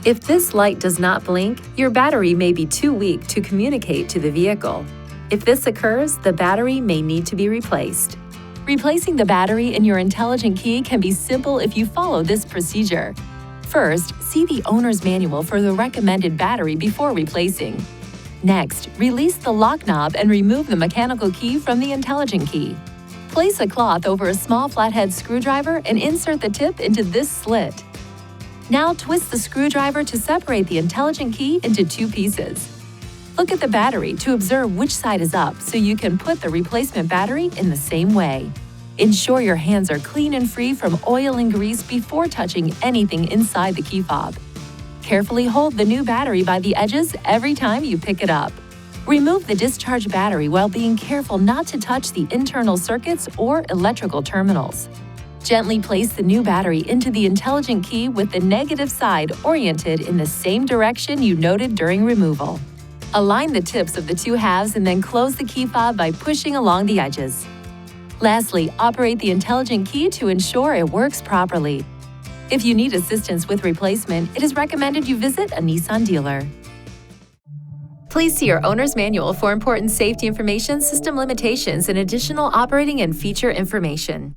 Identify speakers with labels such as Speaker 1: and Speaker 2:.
Speaker 1: If this light does not blink, your battery may be too weak to communicate to the vehicle. If this occurs, the battery may need to be replaced. Replacing the battery in your intelligent key can be simple if you follow this procedure. First, see the owner's manual for the recommended battery before replacing. Next, release the lock knob and remove the mechanical key from the intelligent key. Place a cloth over a small flathead screwdriver and insert the tip into this slit. Now twist the screwdriver to separate the intelligent key into two pieces. Look at the battery to observe which side is up so you can put the replacement battery in the same way. Ensure your hands are clean and free from oil and grease before touching anything inside the key fob. Carefully hold the new battery by the edges every time you pick it up. Remove the discharged battery while being careful not to touch the internal circuits or electrical terminals. Gently place the new battery into the intelligent key with the negative side oriented in the same direction you noted during removal. Align the tips of the two halves and then close the key fob by pushing along the edges. Lastly, operate the intelligent key to ensure it works properly. If you need assistance with replacement, it is recommended you visit a Nissan dealer. Please see your owner's manual for important safety information, system limitations, and additional operating and feature information.